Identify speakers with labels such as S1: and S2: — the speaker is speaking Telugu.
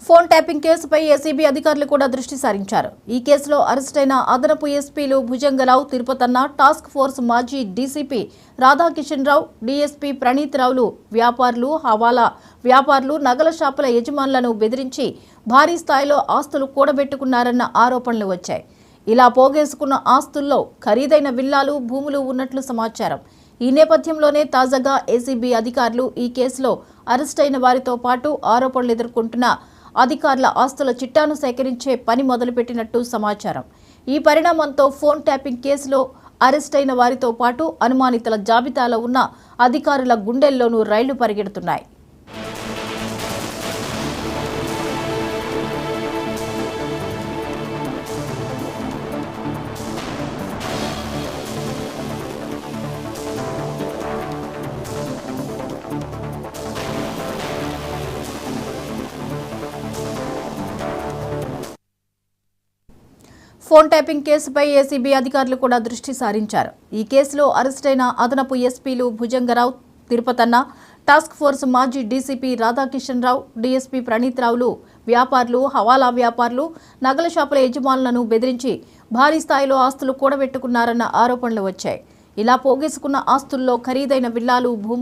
S1: ఫోన్ ట్యాపింగ్ కేసుపై ఏసీబీ అధికారులు కూడా దృష్టి సారించారు. ఈ కేసులో అరెస్టైన అదనపు ఎస్పీలు భుజంగరావు, తిరుపతన్న, టాస్క్ ఫోర్స్ మాజీ డీసీపీ రాధాకిషన్ రావు, డీఎస్పీ ప్రణీత్ రావులు వ్యాపారులు, హవాలా వ్యాపారులు, నగల షాపుల యజమానులను బెదిరించి భారీ స్థాయిలో ఆస్తులు కూడబెట్టుకున్నారన్న ఆరోపణలు వచ్చాయి. ఇలా పోగేసుకున్న ఆస్తుల్లో ఖరీదైన విల్లాలు, భూములు ఉన్నట్లు సమాచారం. ఈ నేపథ్యంలోనే తాజాగా ఏసీబీ అధికారులు ఈ కేసులో అరెస్టైన వారితో పాటు ఆరోపణలు ఎదుర్కొంటున్న అధికారుల ఆస్తుల చిట్టాను సేకరించే పని మొదలుపెట్టినట్టు సమాచారం. ఈ పరిణామంతో ఫోన్ ట్యాపింగ్ కేసులో అరెస్టైన వారితో పాటు అనుమానితుల జాబితాలో ఉన్న అధికారుల గుండెల్లోనూ రైళ్లు పరిగెడుతున్నాయి. ఫోన్ ట్యాపింగ్ కేసుపై ఏసీబీ అధికారులు కూడా దృష్టి సారించారు. ఈ కేసులో అరెస్టైన అదనపు ఎస్పీలు భుజంగరావు, తిరుపతన్న, టాస్క్ ఫోర్స్ మాజీ డీసీపీ రాధాకిషన్ రావు, డీఎస్పీ ప్రణీత్ రావులు వ్యాపారులు, హవాలా వ్యాపారులు, నగల షాపుల యజమానులను బెదిరించి భారీ స్థాయిలో ఆస్తులు కూడబెట్టుకున్నారన్న ఆరోపణలు వచ్చాయి. ఇలా పోగేసుకున్న ఆస్తుల్లో ఖరీదైన విల్లాలు, భూములు